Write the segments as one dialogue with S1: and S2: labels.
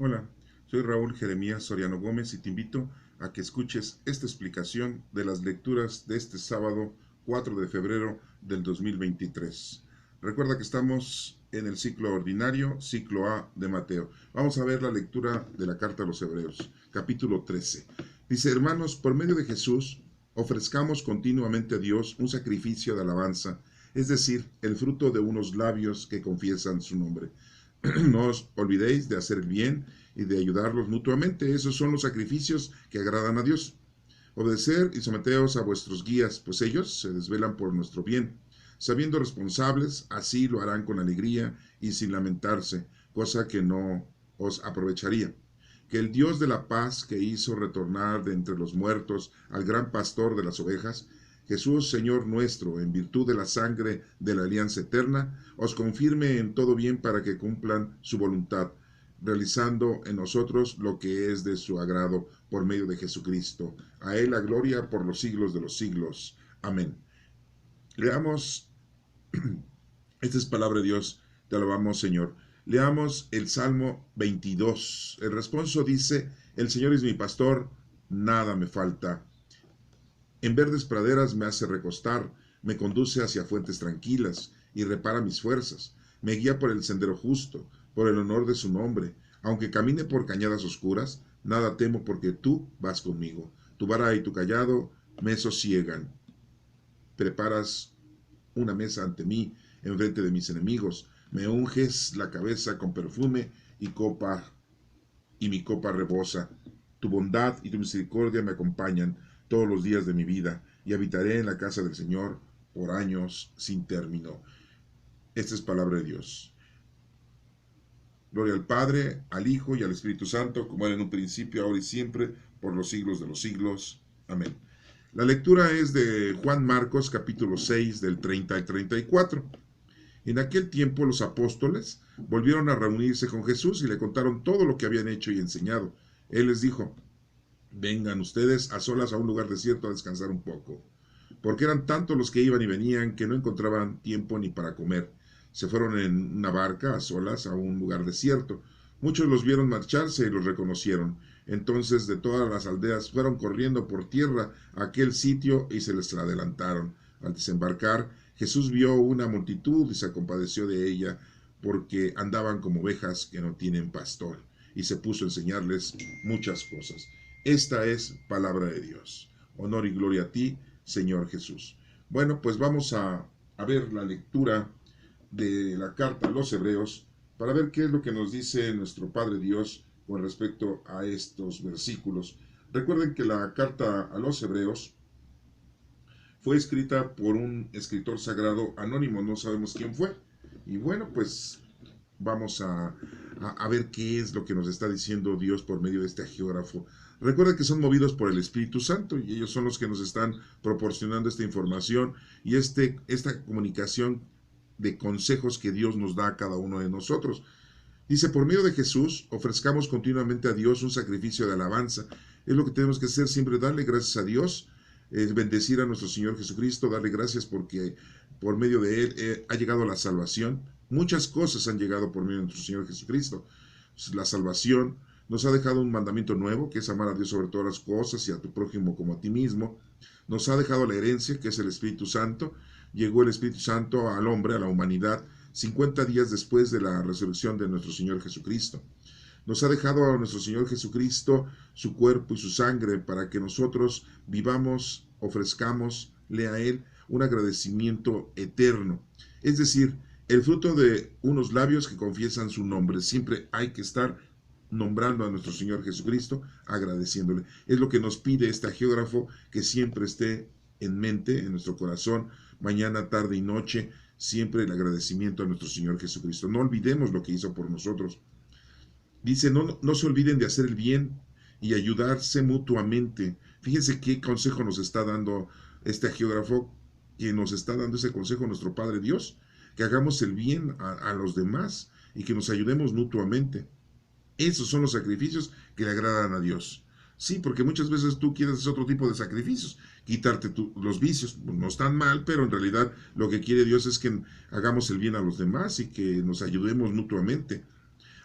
S1: Hola, soy Raúl Jeremías Soriano Gómez y te invito a que escuches esta explicación de las lecturas de este sábado 4 de febrero del 2023. Recuerda que estamos en el ciclo ordinario, ciclo A de Mateo. Vamos a ver la lectura de la carta a los Hebreos, capítulo 13. Dice, hermanos, por medio de Jesús, ofrezcamos continuamente a Dios un sacrificio de alabanza, es decir, el fruto de unos labios que confiesan su nombre. No os olvidéis de hacer el bien y de ayudarlos mutuamente. Esos son los sacrificios que agradan a Dios. Obedecer y someteos a vuestros guías, pues ellos se desvelan por nuestro bien. Sabiendo responsables, así lo harán con alegría y sin lamentarse, cosa que no os aprovecharía. Que el Dios de la paz, que hizo retornar de entre los muertos al gran pastor de las ovejas, Jesús, Señor nuestro, en virtud de la sangre de la alianza eterna, os confirme en todo bien para que cumplan su voluntad, realizando en nosotros lo que es de su agrado por medio de Jesucristo. A Él la gloria por los siglos de los siglos. Amén. Leamos, esta es palabra de Dios, te alabamos, Señor. Leamos el Salmo 22. El responso dice, el Señor es mi pastor, nada me falta. En verdes praderas me hace recostar, me conduce hacia fuentes tranquilas y repara mis fuerzas. Me guía por el sendero justo, por el honor de su nombre. Aunque camine por cañadas oscuras, nada temo porque tú vas conmigo. Tu vara y tu callado me sosiegan. Preparas una mesa ante mí, enfrente de mis enemigos. Me unges la cabeza con perfume y mi copa rebosa. Tu bondad y tu misericordia me acompañan todos los días de mi vida, y habitaré en la casa del Señor por años sin término. Esta es palabra de Dios. Gloria al Padre, al Hijo y al Espíritu Santo, como era en un principio, ahora y siempre, por los siglos de los siglos. Amén. La lectura es de Juan Marcos, capítulo 6, del 30 al 34. En aquel tiempo los apóstoles volvieron a reunirse con Jesús y le contaron todo lo que habían hecho y enseñado. Él les dijo, vengan ustedes a solas a un lugar desierto a descansar un poco. Porque eran tantos los que iban y venían que no encontraban tiempo ni para comer. Se fueron en una barca a solas a un lugar desierto. Muchos los vieron marcharse y los reconocieron. Entonces de todas las aldeas fueron corriendo por tierra a aquel sitio y se les adelantaron. Al desembarcar, Jesús vio una multitud y se compadeció de ella, porque andaban como ovejas que no tienen pastor, y se puso a enseñarles muchas cosas. Esta es palabra de Dios. Honor y gloria a ti, Señor Jesús. Bueno, pues vamos a ver la lectura de la carta a los Hebreos para ver qué es lo que nos dice nuestro Padre Dios con respecto a estos versículos. Recuerden que la carta a los Hebreos fue escrita por un escritor sagrado anónimo, no sabemos quién fue. Y bueno, pues vamos a ver qué es lo que nos está diciendo Dios por medio de este geógrafo. Recuerda que son movidos por el Espíritu Santo y ellos son los que nos están proporcionando esta información y esta comunicación de consejos que Dios nos da a cada uno de nosotros. Dice, por medio de Jesús, ofrezcamos continuamente a Dios un sacrificio de alabanza. Es lo que tenemos que hacer siempre, darle gracias a Dios, bendecir a nuestro Señor Jesucristo, darle gracias porque por medio de Él ha llegado la salvación. Muchas cosas han llegado por medio de nuestro Señor Jesucristo. La salvación nos ha dejado un mandamiento nuevo, que es amar a Dios sobre todas las cosas y a tu prójimo como a ti mismo. Nos ha dejado la herencia, que es el Espíritu Santo. Llegó el Espíritu Santo al hombre, a la humanidad, 50 días después de la resurrección de nuestro Señor Jesucristo. Nos ha dejado a nuestro Señor Jesucristo su cuerpo y su sangre para que nosotros vivamos, ofrezcamosle a Él un agradecimiento eterno. Es decir, el fruto de unos labios que confiesan su nombre. Siempre hay que estar nombrando a nuestro Señor Jesucristo, agradeciéndole. Es lo que nos pide este geógrafo, que siempre esté en mente, en nuestro corazón, mañana, tarde y noche, siempre el agradecimiento a nuestro Señor Jesucristo. No olvidemos lo que hizo por nosotros. Dice, no se olviden de hacer el bien y ayudarse mutuamente. Fíjense qué consejo nos está dando este geógrafo, que nos está dando ese consejo a nuestro Padre Dios, que hagamos el bien a los demás y que nos ayudemos mutuamente. Esos son los sacrificios que le agradan a Dios. Sí, porque muchas veces tú quieres hacer otro tipo de sacrificios, quitarte los vicios, pues no están mal, pero en realidad lo que quiere Dios es que hagamos el bien a los demás y que nos ayudemos mutuamente.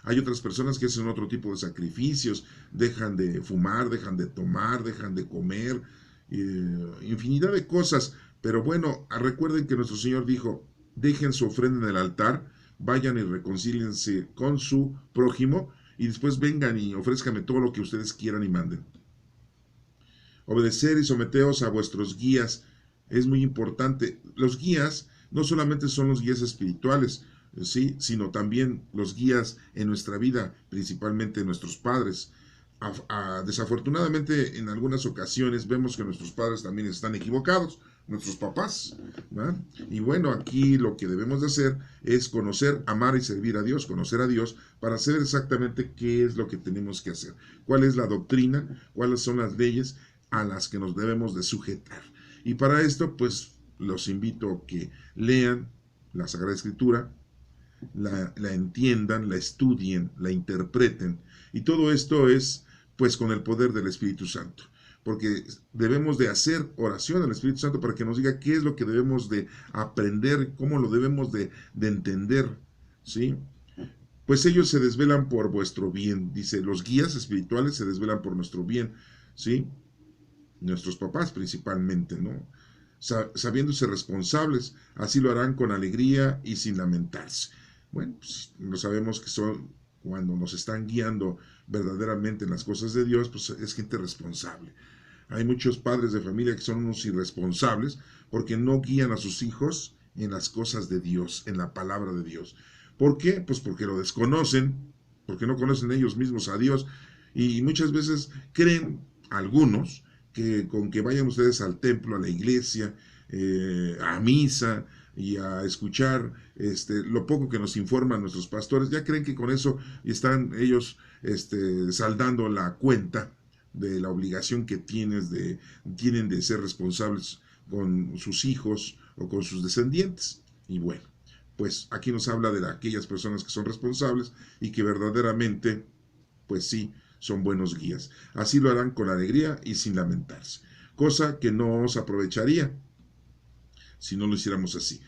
S1: Hay otras personas que hacen otro tipo de sacrificios, dejan de fumar, dejan de tomar, dejan de comer, infinidad de cosas. Pero bueno, recuerden que nuestro Señor dijo, dejen su ofrenda en el altar, vayan y reconcíliense con su prójimo y después vengan y ofrézcanme todo lo que ustedes quieran y manden. Obedecer y someteos a vuestros guías es muy importante. Los guías no solamente son los guías espirituales, ¿sí?, sino también los guías en nuestra vida, principalmente nuestros padres. Desafortunadamente, en algunas ocasiones vemos que nuestros padres también están equivocados, nuestros papás, ¿verdad? Y bueno, aquí lo que debemos de hacer es conocer, amar y servir a Dios, conocer a Dios para saber exactamente qué es lo que tenemos que hacer, cuál es la doctrina, cuáles son las leyes a las que nos debemos de sujetar. Y para esto, pues, los invito a que lean la Sagrada Escritura, la entiendan, la estudien, la interpreten. Y todo esto es, pues, con el poder del Espíritu Santo. Porque debemos de hacer oración al Espíritu Santo para que nos diga qué es lo que debemos de aprender, cómo lo debemos de entender, ¿sí? Pues ellos se desvelan por vuestro bien, dice, los guías espirituales se desvelan por nuestro bien, ¿sí? Nuestros papás principalmente, ¿no? Sabiéndose responsables, así lo harán con alegría y sin lamentarse. Bueno, pues lo sabemos que son, cuando nos están guiando verdaderamente en las cosas de Dios, pues es gente responsable. Hay muchos padres de familia que son unos irresponsables porque no guían a sus hijos en las cosas de Dios, en la palabra de Dios. ¿Por qué? Pues porque lo desconocen, porque no conocen ellos mismos a Dios y muchas veces creen algunos que con que vayan ustedes al templo, a la iglesia, a misa y a escuchar lo poco que nos informan nuestros pastores, ya creen que con eso están ellos saldando la cuenta de la obligación que tienen de ser responsables con sus hijos o con sus descendientes. Y bueno, pues aquí nos habla de aquellas personas que son responsables y que verdaderamente, pues sí, son buenos guías. Así lo harán con alegría y sin lamentarse, cosa que no os aprovecharía si no lo hiciéramos así.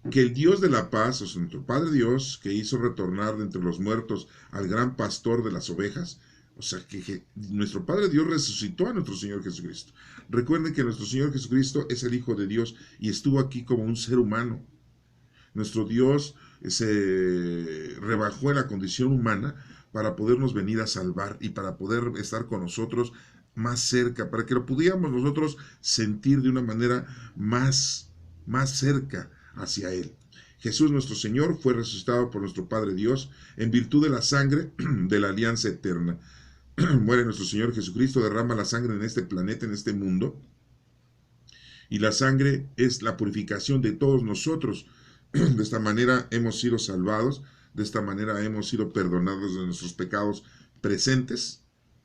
S1: Que el Dios de la paz, o sea, nuestro Padre Dios, que hizo retornar de entre los muertos al gran pastor de las ovejas, o sea, que nuestro Padre Dios resucitó a nuestro Señor Jesucristo. Recuerden que nuestro Señor Jesucristo es el Hijo de Dios y estuvo aquí como un ser humano. Nuestro Dios se rebajó en la condición humana para podernos venir a salvar y para poder estar con nosotros más cerca, para que lo pudiéramos nosotros sentir de una manera más cerca hacia Él. Jesús nuestro Señor fue resucitado por nuestro Padre Dios en virtud de la sangre de la alianza eterna. Muere nuestro Señor Jesucristo, derrama la sangre en este planeta, en este mundo, y la sangre es la purificación de todos nosotros. De esta manera hemos sido salvados, de esta manera hemos sido perdonados de nuestros pecados presentes,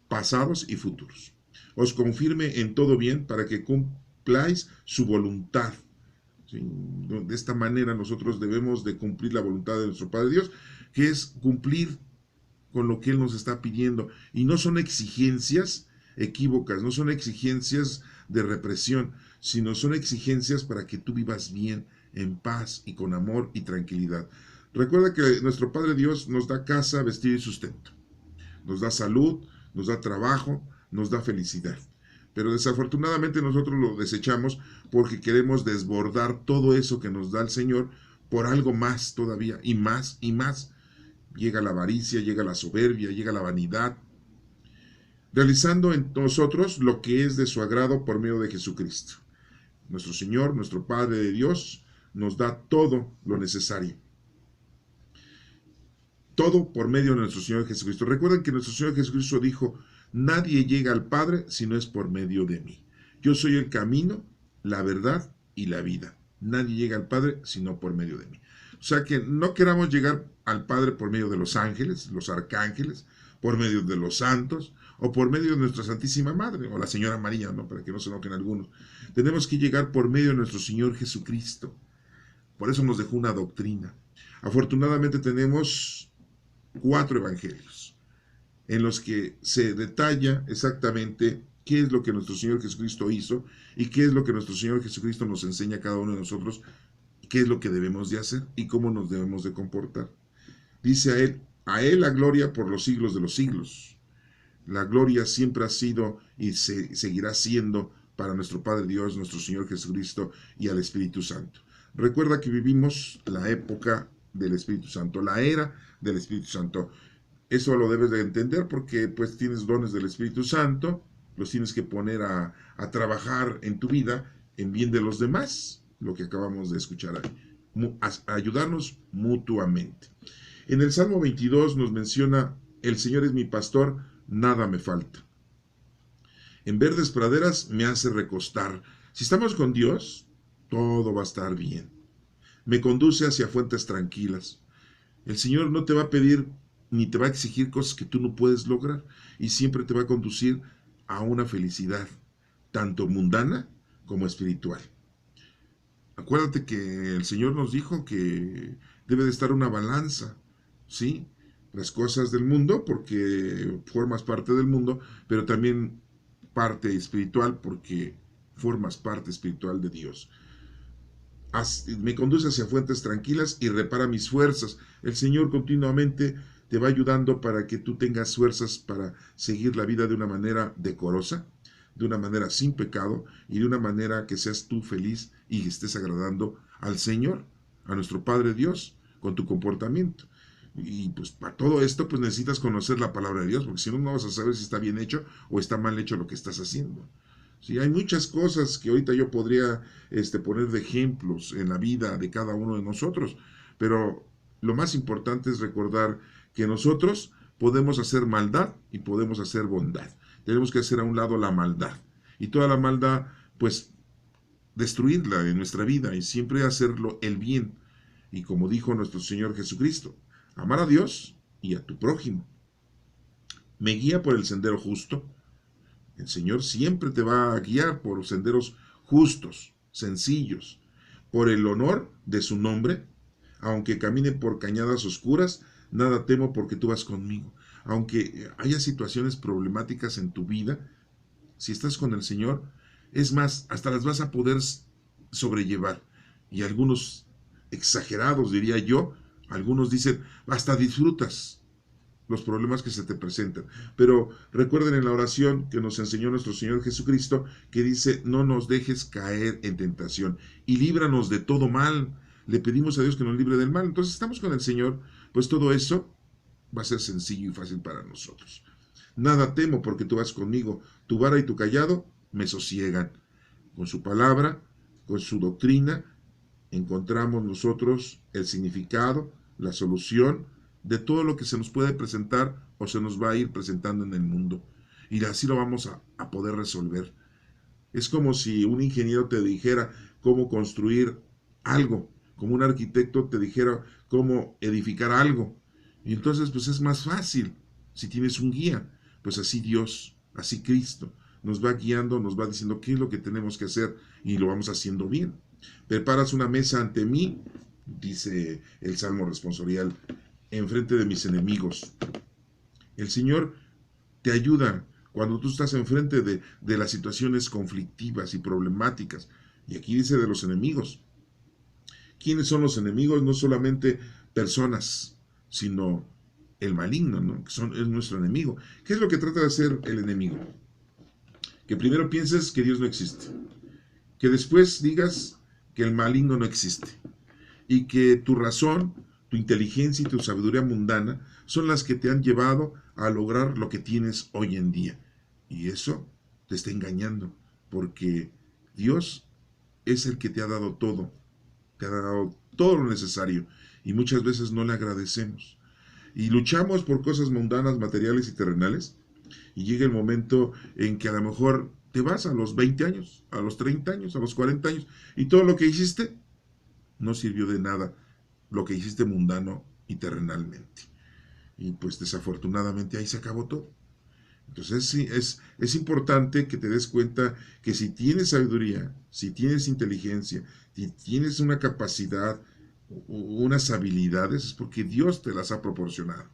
S1: pasados y futuros. Os confirme en todo bien para que cumpláis su voluntad. ¿Sí? De esta manera nosotros debemos de cumplir la voluntad de nuestro Padre Dios, que es cumplir con lo que Él nos está pidiendo. Y no son exigencias equívocas, no son exigencias de represión, sino son exigencias para que tú vivas bien, en paz y con amor y tranquilidad. Recuerda que nuestro Padre Dios nos da casa, vestido y sustento. Nos da salud, nos da trabajo, nos da felicidad. Pero desafortunadamente nosotros lo desechamos porque queremos desbordar todo eso que nos da el Señor por algo más todavía, y más y más. Llega la avaricia, llega la soberbia, llega la vanidad, realizando en nosotros lo que es de su agrado por medio de Jesucristo. Nuestro Señor, nuestro Padre de Dios, nos da todo lo necesario. Todo por medio de nuestro Señor Jesucristo. Recuerden que nuestro Señor Jesucristo dijo, nadie llega al Padre si no es por medio de mí. Yo soy el camino, la verdad y la vida. Nadie llega al Padre sino por medio de mí. O sea que no queramos llegar al Padre por medio de los ángeles, los arcángeles, por medio de los santos, o por medio de nuestra Santísima Madre, o la Señora María, ¿no? Para que no se enojen algunos. Tenemos que llegar por medio de nuestro Señor Jesucristo. Por eso nos dejó una doctrina. Afortunadamente tenemos 4 evangelios en los que se detalla exactamente qué es lo que nuestro Señor Jesucristo hizo y qué es lo que nuestro Señor Jesucristo nos enseña a cada uno de nosotros, qué es lo que debemos de hacer y cómo nos debemos de comportar. Dice a él, A Él la gloria por los siglos de los siglos. La gloria siempre ha sido y seguirá siendo para nuestro Padre Dios, nuestro Señor Jesucristo y al Espíritu Santo. Recuerda que vivimos la época del Espíritu Santo, la era del Espíritu Santo. Eso lo debes de entender porque pues tienes dones del Espíritu Santo, los tienes que poner a trabajar en tu vida en bien de los demás, lo que acabamos de escuchar ahí, a ayudarnos mutuamente. En el Salmo 22 nos menciona, el Señor es mi pastor, nada me falta. En verdes praderas me hace recostar. Si estamos con Dios, todo va a estar bien. Me conduce hacia fuentes tranquilas. El Señor no te va a pedir ni te va a exigir cosas que tú no puedes lograr y siempre te va a conducir a una felicidad, tanto mundana como espiritual. Acuérdate que el Señor nos dijo que debe de estar una balanza, ¿sí? Las cosas del mundo, porque formas parte del mundo, pero también parte espiritual, porque formas parte espiritual de Dios. Me conduce hacia fuentes tranquilas y repara mis fuerzas. El Señor continuamente te va ayudando para que tú tengas fuerzas para seguir la vida de una manera decorosa, de una manera sin pecado y de una manera que seas tú feliz y estés agradando al Señor, a nuestro Padre Dios, con tu comportamiento. Y pues para todo esto pues necesitas conocer la palabra de Dios, porque si no, no vas a saber si está bien hecho o está mal hecho lo que estás haciendo. Sí, hay muchas cosas que ahorita yo podría poner de ejemplos en la vida de cada uno de nosotros, pero lo más importante es recordar que nosotros podemos hacer maldad y podemos hacer bondad. Tenemos que hacer a un lado la maldad y toda la maldad, pues destruirla en nuestra vida y siempre hacerlo el bien. Y como dijo nuestro Señor Jesucristo, amar a Dios y a tu prójimo. Me guía por el sendero justo. El Señor siempre te va a guiar por senderos justos, sencillos, por el honor de su nombre. Aunque camine por cañadas oscuras, nada temo porque tú vas conmigo. Aunque haya situaciones problemáticas en tu vida, si estás con el Señor, es más, hasta las vas a poder sobrellevar. Y algunos exagerados, diría yo, algunos dicen, hasta disfrutas los problemas que se te presentan. Pero recuerden en la oración que nos enseñó nuestro Señor Jesucristo, que dice, no nos dejes caer en tentación y líbranos de todo mal. Le pedimos a Dios que nos libre del mal. Entonces estamos con el Señor, pues todo eso va a ser sencillo y fácil para nosotros. Nada temo porque tú vas conmigo, tu vara y tu cayado me sosiegan. Con su palabra, con su doctrina, encontramos nosotros el significado, la solución de todo lo que se nos puede presentar o se nos va a ir presentando en el mundo. Y así lo vamos a poder resolver. Es como si un ingeniero te dijera cómo construir algo, como un arquitecto te dijera cómo edificar algo. Y entonces pues es más fácil si tienes un guía. Pues así Dios, así Cristo, nos va guiando, nos va diciendo qué es lo que tenemos que hacer y lo vamos haciendo bien. Preparas una mesa ante mí, dice el Salmo responsorial, enfrente de mis enemigos. El Señor te ayuda cuando tú estás enfrente de las situaciones conflictivas y problemáticas. Y aquí dice de los enemigos. ¿Quiénes son los enemigos? No solamente personas, sino el maligno, ¿no? Es nuestro enemigo. ¿Qué es lo que trata de hacer el enemigo? Que primero pienses que Dios no existe. Que después digas que el maligno no existe. Y que tu razón, tu inteligencia y tu sabiduría mundana son las que te han llevado a lograr lo que tienes hoy en día. Y eso te está engañando, porque Dios es el que te ha dado todo lo necesario, y muchas veces no le agradecemos. Y luchamos por cosas mundanas, materiales y terrenales, y llega el momento en que a lo mejor te vas a los 20 años, a los 30 años, a los 40 años, y todo lo que hiciste no sirvió de nada, lo que hiciste mundano y terrenalmente. Y pues desafortunadamente ahí se acabó todo. Entonces sí, es importante que te des cuenta que si tienes sabiduría, si tienes inteligencia, si tienes una capacidad, unas habilidades, es porque Dios te las ha proporcionado.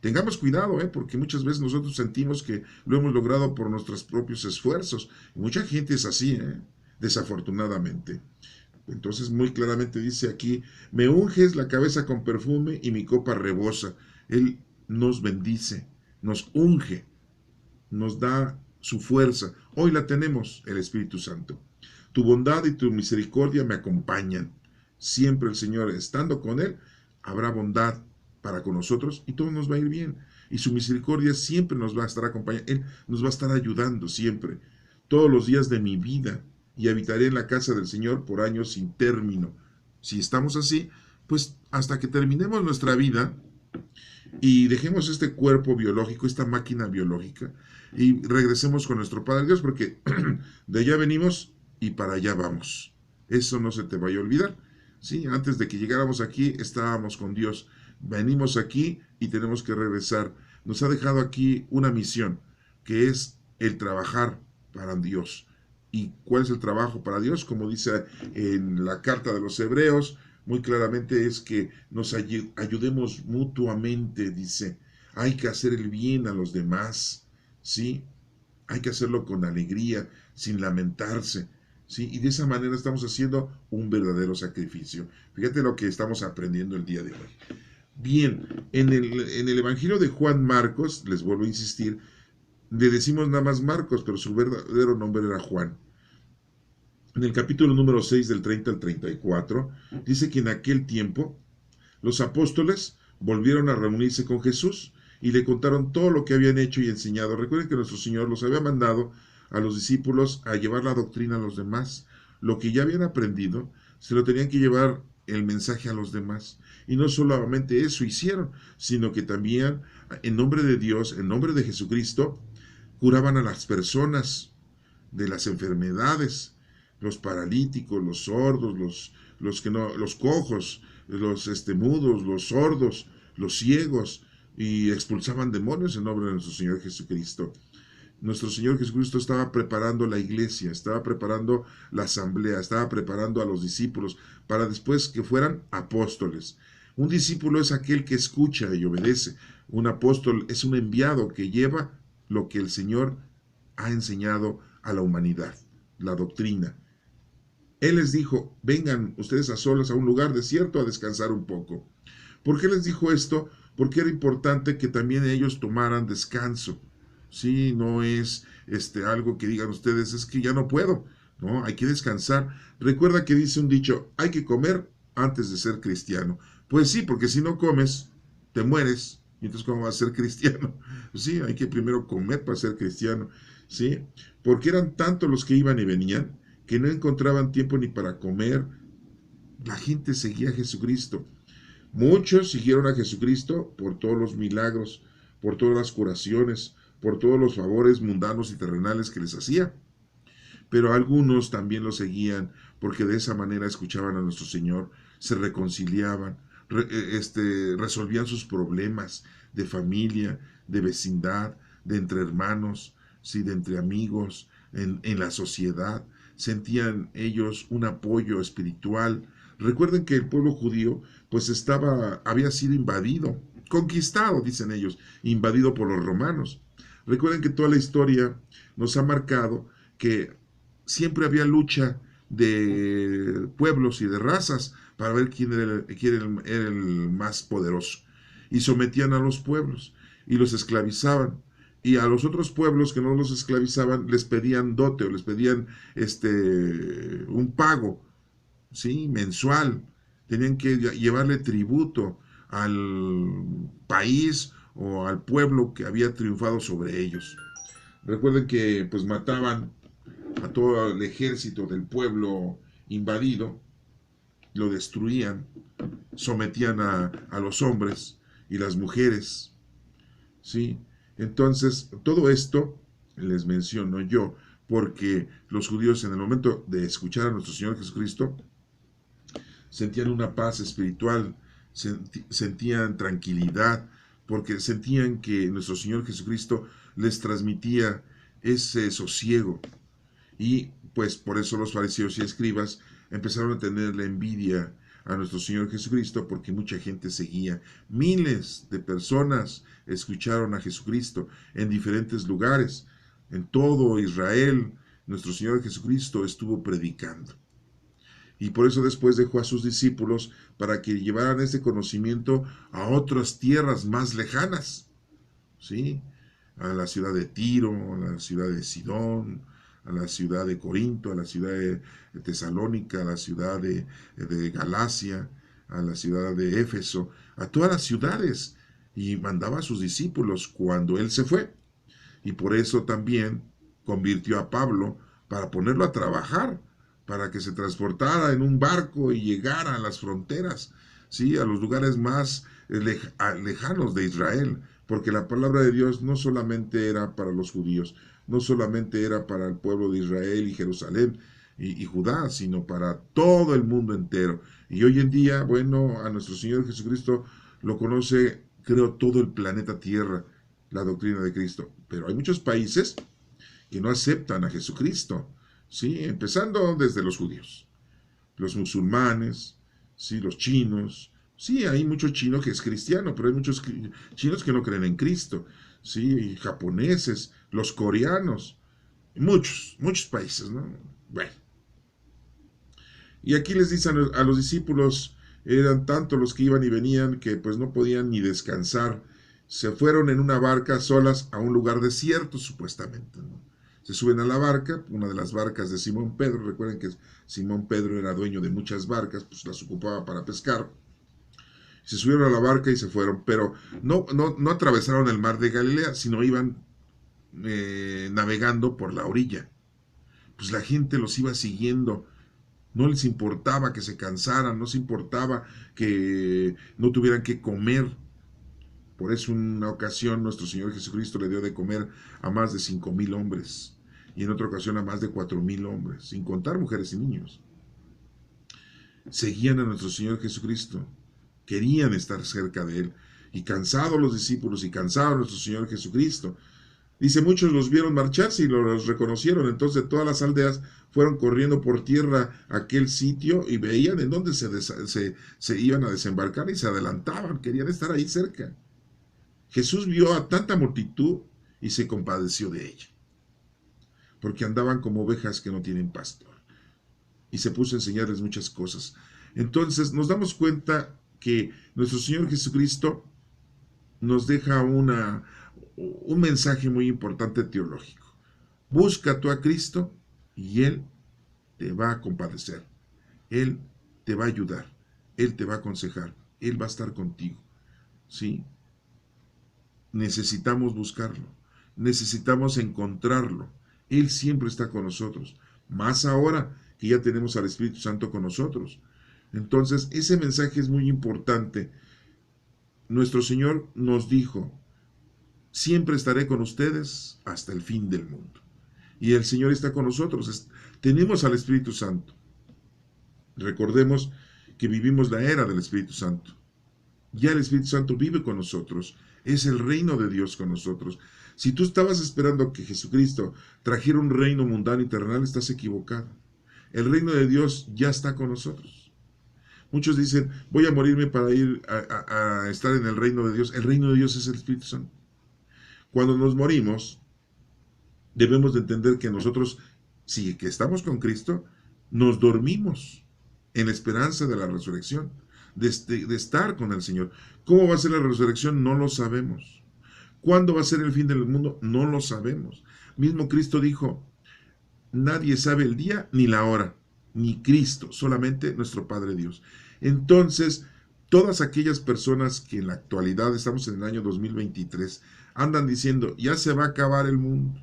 S1: Tengamos cuidado, porque muchas veces nosotros sentimos que lo hemos logrado por nuestros propios esfuerzos. Y mucha gente es así, desafortunadamente. Entonces muy claramente dice aquí, me unges la cabeza con perfume y mi copa rebosa. nos bendice, nos unge, nos da su fuerza. Hoy la tenemos, el Espíritu Santo. Tu bondad y tu misericordia me acompañan. Siempre el Señor, estando con Él, habrá bondad para con nosotros y todo nos va a ir bien. Y su misericordia siempre nos va a estar acompañando. Él nos va a estar ayudando siempre. Todos los días de mi vida. Y habitaré en la casa del Señor por años sin término. Si estamos así, pues hasta que terminemos nuestra vida y dejemos este cuerpo biológico, esta máquina biológica, y regresemos con nuestro Padre Dios, porque de allá venimos y para allá vamos. Eso no se te vaya a olvidar. ¿Sí? Antes de que llegáramos aquí, estábamos con Dios. Venimos aquí y tenemos que regresar. Nos ha dejado aquí una misión, que es el trabajar para Dios. ¿Y cuál es el trabajo para Dios? Como dice en la carta de los Hebreos, muy claramente es que nos ayudemos mutuamente, dice. Hay que hacer el bien a los demás, ¿sí? Hay que hacerlo con alegría, sin lamentarse, ¿sí? Y de esa manera estamos haciendo un verdadero sacrificio. Fíjate lo que estamos aprendiendo el día de hoy. Bien, en el Evangelio de Juan Marcos, les vuelvo a insistir, le decimos nada más Marcos, pero su verdadero nombre era Juan. En el capítulo número 6 del 30 al 34, dice que en aquel tiempo los apóstoles volvieron a reunirse con Jesús y le contaron todo lo que habían hecho y enseñado. Recuerden que nuestro Señor los había mandado a los discípulos a llevar la doctrina a los demás. Lo que ya habían aprendido, se lo tenían que llevar el mensaje a los demás. Y no solamente eso hicieron, sino que también en nombre de Dios, en nombre de Jesucristo, curaban a las personas de las enfermedades, los paralíticos, los sordos, los cojos, los mudos, los sordos, los ciegos, y expulsaban demonios en nombre de nuestro Señor Jesucristo. Nuestro Señor Jesucristo estaba preparando la iglesia, estaba preparando la asamblea, estaba preparando a los discípulos para después que fueran apóstoles. Un discípulo es aquel que escucha y obedece. Un apóstol es un enviado que lleva lo que el Señor ha enseñado a la humanidad, la doctrina. Él les dijo, vengan ustedes a solas a un lugar desierto a descansar un poco. ¿Por qué les dijo esto? Porque era importante que también ellos tomaran descanso. Sí, no es algo que digan ustedes, es que ya no puedo. No, hay que descansar. Recuerda que dice un dicho, hay que comer antes de ser cristiano. Pues sí, porque si no comes, te mueres. Y entonces, ¿cómo vas a ser cristiano? Sí, hay que primero comer para ser cristiano. ¿Sí? Porque eran tantos los que iban y venían que no encontraban tiempo ni para comer. La gente seguía a Jesucristo. Muchos siguieron a Jesucristo por todos los milagros, por todas las curaciones, por todos los favores mundanos y terrenales que les hacía. Pero algunos también lo seguían porque de esa manera escuchaban a nuestro Señor, se reconciliaban, resolvían sus problemas de familia, de vecindad, de entre hermanos, sí, de entre amigos, en la sociedad. Sentían ellos un apoyo espiritual. Recuerden que el pueblo judío pues había sido invadido, conquistado, dicen ellos, invadido por los romanos. Recuerden que toda la historia nos ha marcado que siempre había lucha de pueblos y de razas para ver quién era el más poderoso. Y sometían a los pueblos y los esclavizaban. Y a los otros pueblos que no los esclavizaban les pedían dote o les pedían un pago, ¿sí? Mensual. Tenían que llevarle tributo al país o al pueblo que había triunfado sobre ellos. Recuerden que pues mataban a todo el ejército del pueblo invadido, lo destruían, sometían a los hombres y las mujeres, ¿sí? Entonces, todo esto les menciono yo, porque los judíos en el momento de escuchar a nuestro Señor Jesucristo, sentían una paz espiritual, sentían tranquilidad, porque sentían que nuestro Señor Jesucristo les transmitía ese sosiego. Y pues por eso los fariseos y escribas empezaron a tenerle envidia a nuestro Señor Jesucristo, porque mucha gente seguía. Miles de personas escucharon a Jesucristo en diferentes lugares. En todo Israel, nuestro Señor Jesucristo estuvo predicando. Y por eso después dejó a sus discípulos para que llevaran este conocimiento a otras tierras más lejanas, ¿sí? A la ciudad de Tiro, a la ciudad de Sidón, a la ciudad de Corinto, a la ciudad de Tesalónica, a la ciudad de Galacia, a la ciudad de Éfeso, a todas las ciudades, y mandaba a sus discípulos cuando él se fue. Y por eso también convirtió a Pablo para ponerlo a trabajar, para que se transportara en un barco y llegara a las fronteras, ¿sí? A los lugares más lejanos de Israel, porque la palabra de Dios no solamente era para los judíos, no solamente era para el pueblo de Israel y Jerusalén y Judá, sino para todo el mundo entero. Y hoy en día, bueno, a nuestro Señor Jesucristo lo conoce, creo, todo el planeta Tierra, la doctrina de Cristo. Pero hay muchos países que no aceptan a Jesucristo, ¿sí? Empezando desde los judíos, los musulmanes, ¿sí? Los chinos. Sí, hay muchos chinos que es cristiano, pero hay muchos chinos que no creen en Cristo, ¿sí? Japoneses, los coreanos, muchos países, ¿no? Bueno, y aquí les dicen a los discípulos, eran tantos los que iban y venían que pues no podían ni descansar. Se fueron en una barca solas a un lugar desierto, supuestamente, ¿no? Se suben a la barca, una de las barcas de Simón Pedro. Recuerden que Simón Pedro era dueño de muchas barcas, pues las ocupaba para pescar. Se subieron a la barca y se fueron, pero no atravesaron el mar de Galilea, sino iban navegando por la orilla. Pues la gente los iba siguiendo. No les importaba que se cansaran, no les importaba que no tuvieran que comer. Por eso en una ocasión nuestro Señor Jesucristo le dio de comer a más de 5,000 hombres. Y en otra ocasión a más de 4,000 hombres, sin contar mujeres y niños. Seguían a nuestro Señor Jesucristo. Querían estar cerca de Él. Y cansados los discípulos y cansados nuestro Señor Jesucristo. Dice, muchos los vieron marcharse y los reconocieron. Entonces todas las aldeas fueron corriendo por tierra a aquel sitio y veían en dónde se iban a desembarcar y se adelantaban. Querían estar ahí cerca. Jesús vio a tanta multitud y se compadeció de ella, porque andaban como ovejas que no tienen pastor. Y se puso a enseñarles muchas cosas. Entonces nos damos cuenta que nuestro Señor Jesucristo nos deja un mensaje muy importante teológico. Busca tú a Cristo y Él te va a compadecer. Él te va a ayudar. Él te va a aconsejar. Él va a estar contigo. ¿Sí? Necesitamos buscarlo. Necesitamos encontrarlo. Él siempre está con nosotros. Más ahora que ya tenemos al Espíritu Santo con nosotros. Entonces, ese mensaje es muy importante. Nuestro Señor nos dijo, siempre estaré con ustedes hasta el fin del mundo. Y el Señor está con nosotros. Tenemos al Espíritu Santo. Recordemos que vivimos la era del Espíritu Santo. Ya el Espíritu Santo vive con nosotros. Es el reino de Dios con nosotros. Si tú estabas esperando que Jesucristo trajera un reino mundano y terrenal, estás equivocado. El reino de Dios ya está con nosotros. Muchos dicen, voy a morirme para ir a estar en el reino de Dios. El reino de Dios es el Espíritu Santo. Cuando nos morimos, debemos de entender que nosotros, si que estamos con Cristo, nos dormimos en la esperanza de la resurrección, de estar con el Señor. ¿Cómo va a ser la resurrección? No lo sabemos. ¿Cuándo va a ser el fin del mundo? No lo sabemos. Mismo Cristo dijo, nadie sabe el día ni la hora, ni Cristo, solamente nuestro Padre Dios. Entonces, todas aquellas personas que en la actualidad, estamos en el año 2023, andan diciendo, ya se va a acabar el mundo,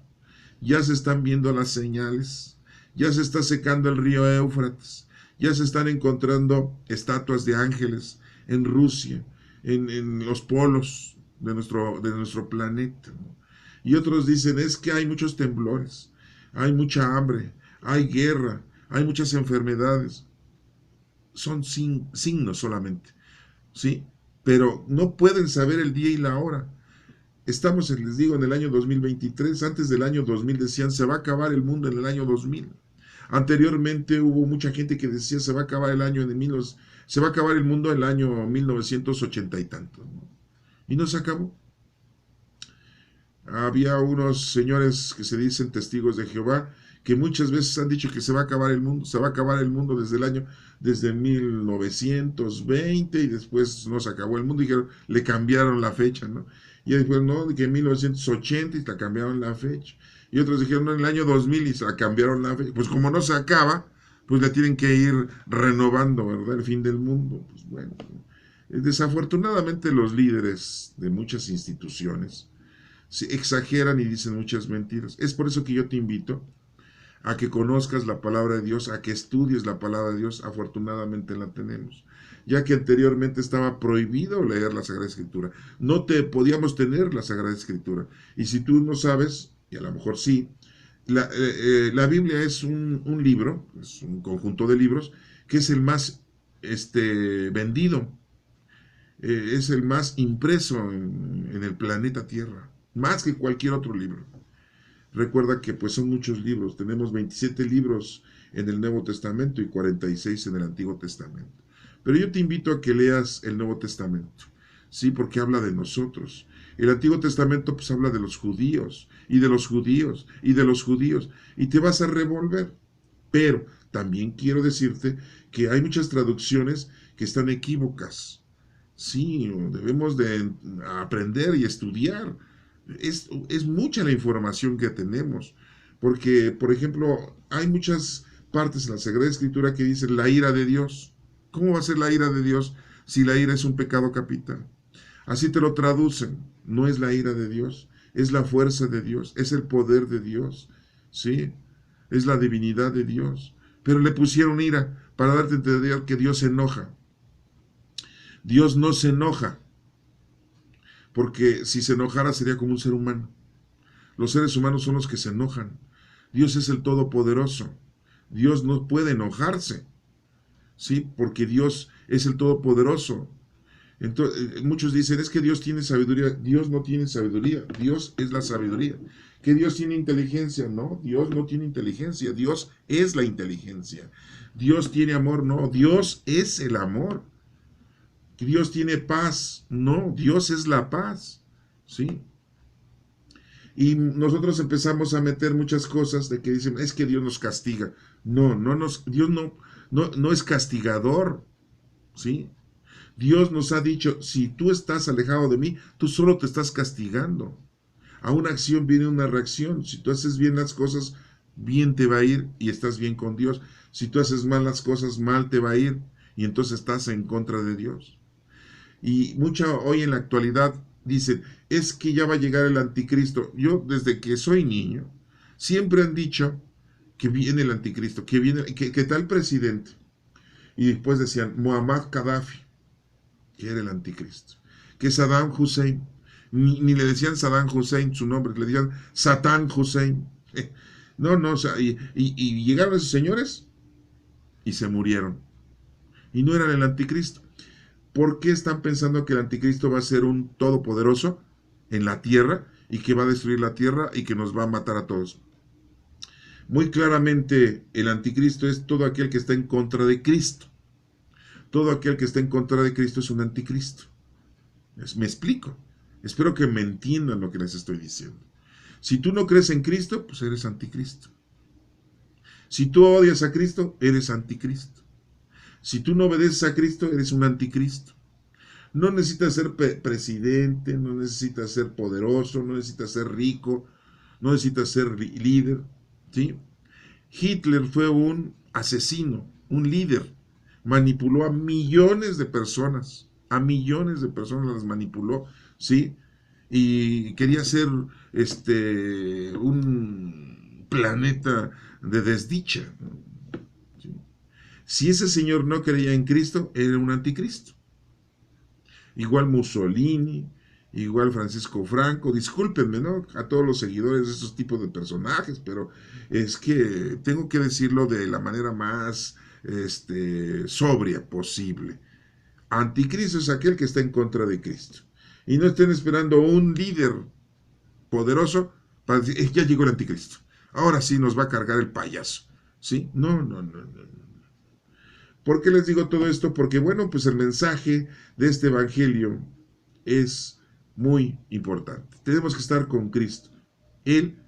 S1: ya se están viendo las señales, ya se está secando el río Éufrates, ya se están encontrando estatuas de ángeles en Rusia, en los polos de nuestro planeta, ¿no? Y otros dicen, es que hay muchos temblores, hay mucha hambre, hay guerra, hay muchas enfermedades. Son signos solamente, ¿sí? Pero no pueden saber el día y la hora. Estamos, les digo, en el año 2023. Antes del año 2000 decían, se va a acabar el mundo en el año 2000. Anteriormente hubo mucha gente que decía, se va a acabar se va a acabar el mundo en el año 1980 y tanto, ¿no? Y no se acabó. Había unos señores que se dicen testigos de Jehová que muchas veces han dicho que se va a acabar el mundo, se va a acabar el mundo desde 1920 y después no se acabó el mundo, dijeron, le cambiaron la fecha, ¿no? Y después, no, que en 1980 y la cambiaron la fecha. Y otros dijeron, no, en el año 2000 y se la cambiaron la fecha. Pues como no se acaba, pues la tienen que ir renovando, ¿verdad? El fin del mundo. Pues bueno, desafortunadamente los líderes de muchas instituciones exageran y dicen muchas mentiras. Es por eso que yo te invito a que conozcas la palabra de Dios, a que estudies la palabra de Dios. Afortunadamente la tenemos, ya que anteriormente estaba prohibido leer la Sagrada Escritura. No te podíamos tener la Sagrada Escritura. Y si tú no sabes, y a lo mejor sí, la Biblia es un libro, es un conjunto de libros, que es el más vendido, es el más impreso en el planeta Tierra, más que cualquier otro libro. Recuerda que pues son muchos libros, tenemos 27 libros en el Nuevo Testamento y 46 en el Antiguo Testamento. Pero yo te invito a que leas el Nuevo Testamento, sí, porque habla de nosotros. El Antiguo Testamento pues habla de los judíos, y de los judíos, y de los judíos, y te vas a revolver. Pero también quiero decirte que hay muchas traducciones que están equívocas. Sí, debemos de aprender y estudiar. Es mucha la información que tenemos, porque, por ejemplo, hay muchas partes en la Sagrada Escritura que dicen la ira de Dios. ¿Cómo va a ser la ira de Dios si la ira es un pecado capital? Así te lo traducen. No es la ira de Dios, es la fuerza de Dios, es el poder de Dios, ¿sí? Es la divinidad de Dios. Pero le pusieron ira para darte a entender que Dios se enoja. Dios no se enoja, porque si se enojara sería como un ser humano. Los seres humanos son los que se enojan. Dios es el Todopoderoso. Dios no puede enojarse, ¿sí? Porque Dios es el Todopoderoso. Entonces, muchos dicen, es que Dios tiene sabiduría. Dios no tiene sabiduría. Dios es la sabiduría. ¿Que Dios tiene inteligencia? No, Dios no tiene inteligencia. Dios es la inteligencia. Dios tiene amor. No, Dios es el amor. Dios tiene paz. No, Dios es la paz. ¿Sí? Y nosotros empezamos a meter muchas cosas de que dicen, es que Dios nos castiga. No, Dios no es castigador. ¿Sí? Dios nos ha dicho, si tú estás alejado de mí, tú solo te estás castigando. A una acción viene una reacción. Si tú haces bien las cosas, bien te va a ir y estás bien con Dios. Si tú haces mal las cosas, mal te va a ir y entonces estás en contra de Dios. Y mucha hoy en la actualidad dicen, es que ya va a llegar el anticristo. Yo desde que soy niño, siempre han dicho que viene el anticristo, que tal presidente. Y después decían, Muammar Gaddafi, que era el anticristo. Que Saddam Hussein, ni le decían Saddam Hussein su nombre, le decían Satán Hussein. No, o sea, y llegaron esos señores y se murieron. Y no eran el anticristo. ¿Por qué están pensando que el anticristo va a ser un todopoderoso en la tierra y que va a destruir la tierra y que nos va a matar a todos? Muy claramente el anticristo es todo aquel que está en contra de Cristo. Todo aquel que está en contra de Cristo es un anticristo. Me explico. Espero que me entiendan lo que les estoy diciendo. Si tú no crees en Cristo, pues eres anticristo. Si tú odias a Cristo, eres anticristo. Si tú no obedeces a Cristo, eres un anticristo. No necesitas ser presidente, no necesitas ser poderoso, no necesitas ser rico, no necesitas ser líder, ¿sí? Hitler fue un asesino, un líder. Manipuló a millones de personas. A millones de personas las manipuló, ¿sí? Y quería ser un planeta de desdicha, ¿sí? Si ese señor no creía en Cristo, era un anticristo. Igual Mussolini, igual Francisco Franco, discúlpenme, ¿no? A todos los seguidores de esos tipos de personajes, pero es que tengo que decirlo de la manera más sobria posible. Anticristo es aquel que está en contra de Cristo. Y no estén esperando un líder poderoso para decir, ya llegó el anticristo. Ahora sí nos va a cargar el payaso. ¿Sí? No. ¿Por qué les digo todo esto? Porque, bueno, pues el mensaje de este evangelio es muy importante. Tenemos que estar con Cristo. Él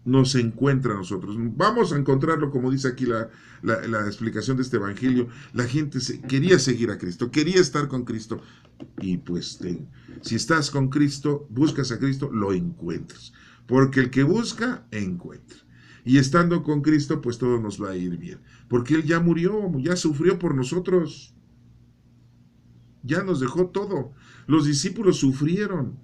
S1: nos encuentra a nosotros. Vamos a encontrarlo, como dice aquí la explicación de este evangelio. La gente quería seguir a Cristo, quería estar con Cristo. Y pues si estás con Cristo, buscas a Cristo, lo encuentras. Porque el que busca, encuentra. Y estando con Cristo, pues todo nos va a ir bien. Porque Él ya murió, ya sufrió por nosotros. Ya nos dejó todo. Los discípulos sufrieron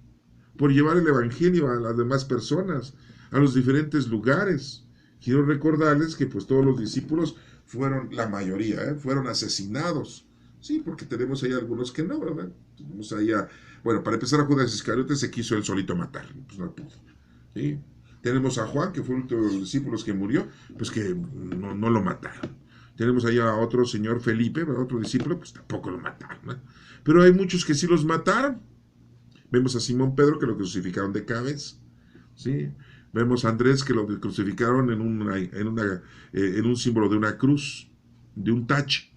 S1: por llevar el evangelio a las demás personas, a los diferentes lugares. Quiero recordarles que pues todos los discípulos fueron, la mayoría, fueron asesinados. Sí, porque tenemos ahí algunos que no, ¿verdad? Tenemos ahí bueno, para empezar, a Judas Iscariote se quiso él solito matar, pues no pudo. ¿Sí? Tenemos a Juan, que fue uno de los discípulos que murió, pues que no lo mataron. Tenemos ahí a otro señor Felipe, otro discípulo, pues tampoco lo mataron, ¿no? Pero hay muchos que sí los mataron. Vemos a Simón Pedro, que lo crucificaron de cabeza. ¿Sí? Vemos a Andrés, que lo crucificaron en un símbolo de una cruz, de un tache.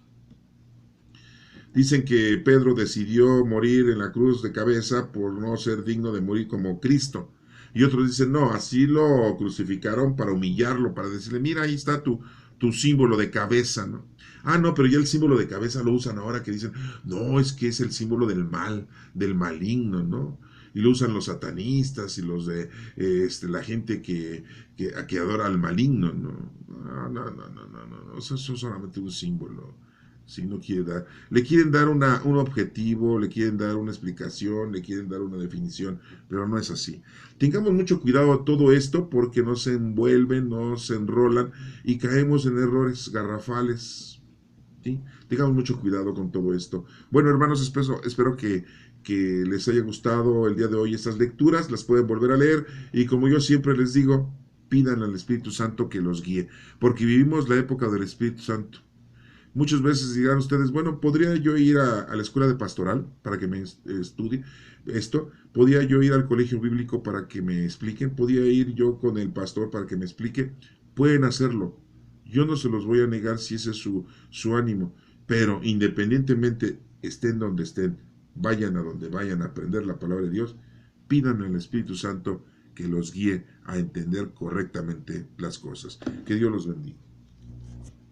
S1: Dicen que Pedro decidió morir en la cruz de cabeza por no ser digno de morir como Cristo. Y otros dicen, no, así lo crucificaron para humillarlo, para decirle, mira, ahí está tu símbolo de cabeza, ¿no? Ah, no, pero ya el símbolo de cabeza lo usan ahora, que dicen, no, es que es el símbolo del mal, del maligno, ¿no? Y lo usan los satanistas y los de la gente que adora al maligno, ¿no? No, eso es solamente un símbolo. Si no quiere dar, le quieren dar un objetivo, le quieren dar una explicación, le quieren dar una definición, pero no es así. Tengamos mucho cuidado a todo esto porque no se envuelven, no se enrolan y caemos en errores garrafales. ¿Sí? Tengamos mucho cuidado con todo esto. Bueno, hermanos, espero que les haya gustado el día de hoy estas lecturas, las pueden volver a leer y como yo siempre les digo, pidan al Espíritu Santo que los guíe, porque vivimos la época del Espíritu Santo. Muchas veces dirán ustedes, bueno, ¿podría yo ir a la escuela de pastoral para que me estudie esto? ¿Podría yo ir al colegio bíblico para que me expliquen? ¿Podría ir yo con el pastor para que me explique? Pueden hacerlo. Yo no se los voy a negar si ese es su ánimo. Pero independientemente estén donde estén, vayan a donde vayan a aprender la palabra de Dios, pidan al Espíritu Santo que los guíe a entender correctamente las cosas. Que Dios los bendiga.